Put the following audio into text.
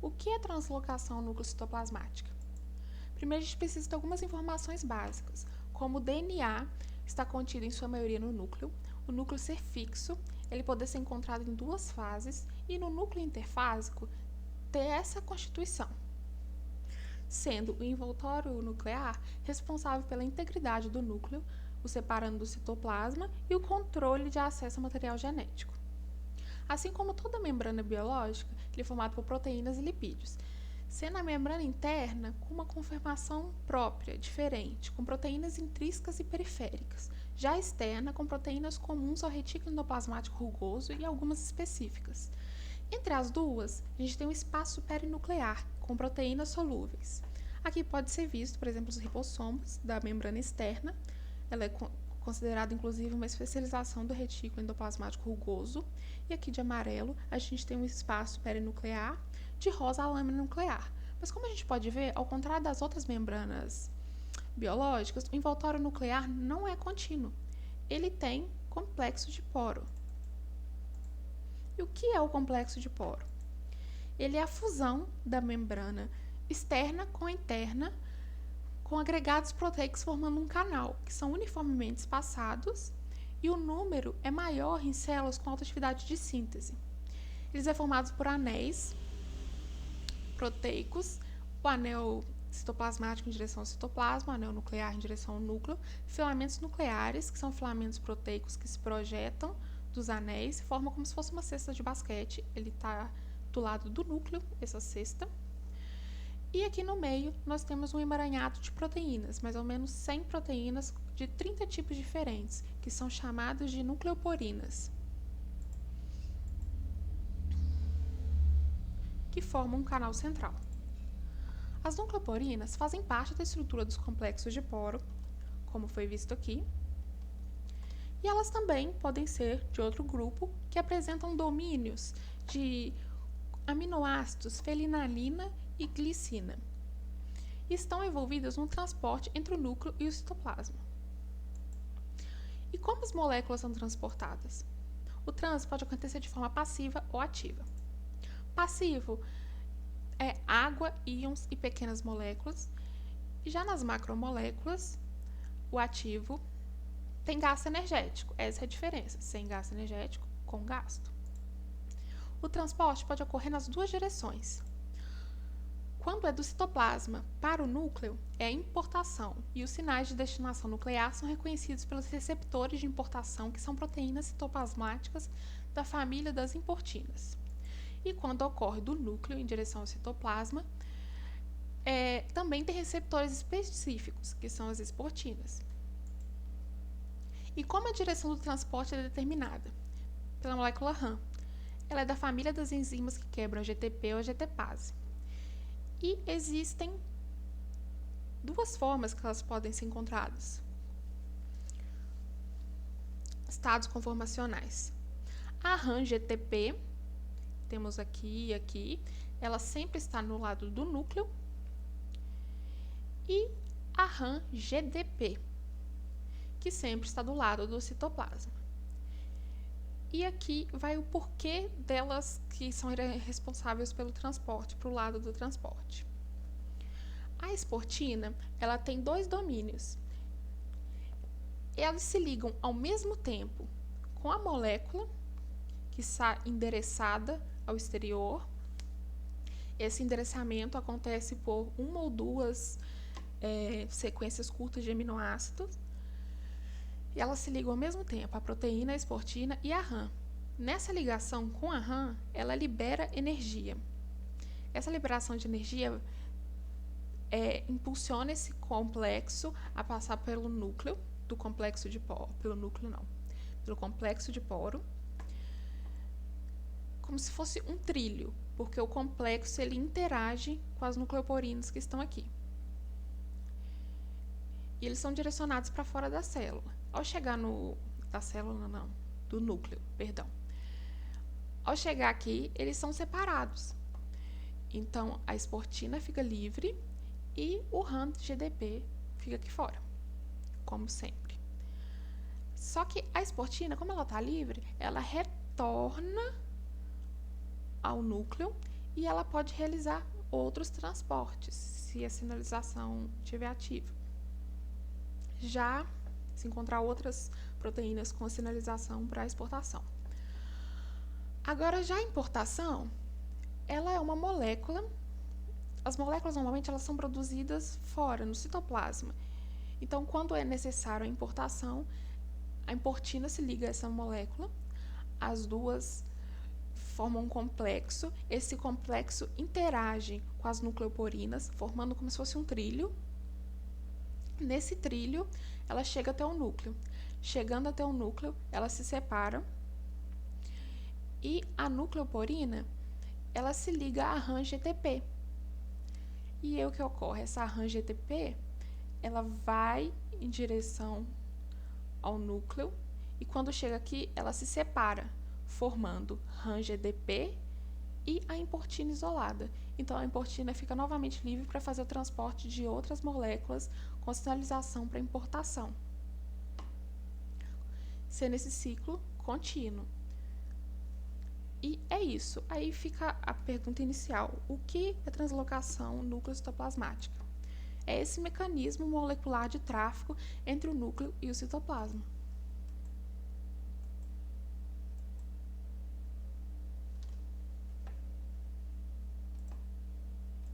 O que é translocação núcleo-citoplasmática? Primeiro, a gente precisa de algumas informações básicas, como o DNA está contido em sua maioria no núcleo, o núcleo ser fixo, ele poder ser encontrado em duas fases, e no núcleo interfásico ter essa constituição, sendo o envoltório nuclear responsável pela integridade do núcleo, o separando do citoplasma e o controle de acesso ao material genético. Assim como toda membrana biológica, ele é formado por proteínas e lipídios, sendo a membrana interna com uma conformação própria, diferente, com proteínas intrínsecas e periféricas, já a externa com proteínas comuns ao retículo endoplasmático rugoso e algumas específicas. Entre as duas, a gente tem um espaço perinuclear, com proteínas solúveis. Aqui pode ser visto, por exemplo, os ribossomos da membrana externa. Ela é considerada, inclusive, uma especialização do retículo endoplasmático rugoso. E aqui de amarelo, a gente tem um espaço perinuclear, de rosa a lâmina nuclear. Mas como a gente pode ver, ao contrário das outras membranas biológicas, o envoltório nuclear não é contínuo. Ele tem complexo de poro. E o que é o complexo de poro? Ele é a fusão da membrana externa com a interna, com agregados proteicos formando um canal, que são uniformemente espaçados, e o número é maior em células com alta atividade de síntese. Eles são formados por anéis proteicos, o anel citoplasmático em direção ao citoplasma, o anel nuclear em direção ao núcleo, filamentos nucleares, que são filamentos proteicos que se projetam dos anéis, formam como se fosse uma cesta de basquete. Ele está do lado do núcleo, essa cesta. E aqui no meio nós temos um emaranhado de proteínas, mais ou menos 100 proteínas de 30 tipos diferentes, que são chamadas de nucleoporinas, que formam um canal central. As nucleoporinas fazem parte da estrutura dos complexos de poro, como foi visto aqui, e elas também podem ser de outro grupo, que apresentam domínios de aminoácidos felinalina e glicina, e estão envolvidas no transporte entre o núcleo e o citoplasma. E como as moléculas são transportadas? O trânsito pode acontecer de forma passiva ou ativa. Passivo é água, íons e pequenas moléculas. E já nas macromoléculas, o ativo tem gasto energético. Essa é a diferença, sem gasto energético com gasto. O transporte pode ocorrer nas duas direções. Quando é do citoplasma para o núcleo, é a importação, e os sinais de destinação nuclear são reconhecidos pelos receptores de importação, que são proteínas citoplasmáticas da família das importinas. E quando ocorre do núcleo em direção ao citoplasma, também tem receptores específicos, que são as esportinas. E como a direção do transporte é determinada? Pela molécula RAM. Ela é da família das enzimas que quebram a GTP ou a GTPase. E existem duas formas que elas podem ser encontradas. Estados conformacionais. A RAM GTP, temos aqui e aqui, ela sempre está no lado do núcleo. E a RAM GDP, que sempre está do lado do citoplasma. E aqui vai o porquê delas que são responsáveis pelo transporte, para o lado do transporte. A esportina, ela tem dois domínios. Elas se ligam ao mesmo tempo com a molécula, que está endereçada ao exterior. Esse endereçamento acontece por uma ou duas sequências curtas de aminoácidos. E elas se ligam ao mesmo tempo, a proteína, a esportina e a RAM. Nessa ligação com a RAM, ela libera energia. Essa liberação de energia impulsiona esse complexo a passar pelo núcleo do complexo de poro, pelo complexo de poro, como se fosse um trilho, porque o complexo ele interage com as nucleoporinas que estão aqui. E eles são direcionados para fora da célula. Ao chegar do núcleo, perdão. Ao chegar aqui, eles são separados. Então, a esportina fica livre e o RAM GDP fica aqui fora, como sempre. Só que a esportina, como ela está livre, ela retorna ao núcleo e ela pode realizar outros transportes, se a sinalização estiver ativa. Já se encontrar outras proteínas com sinalização para exportação. Agora, já a importação, ela é uma molécula. As moléculas, normalmente, elas são produzidas fora, no citoplasma. Então, quando é necessário a importação, a importina se liga a essa molécula, as duas formam um complexo, esse complexo interage com as nucleoporinas, formando como se fosse um trilho. Nesse trilho, ela chega até o núcleo. Chegando até o núcleo, ela se separa e a nucleoporina, ela se liga à rã GTP. E aí o que ocorre? Essa rã GTP, ela vai em direção ao núcleo e quando chega aqui, ela se separa, formando rã GDP e a importina isolada. Então, a importina fica novamente livre para fazer o transporte de outras moléculas com sinalização para importação. Sendo esse ciclo contínuo. E é isso. Aí fica a pergunta inicial. O que é translocação núcleo-citoplasmática? É esse mecanismo molecular de tráfego entre o núcleo e o citoplasma.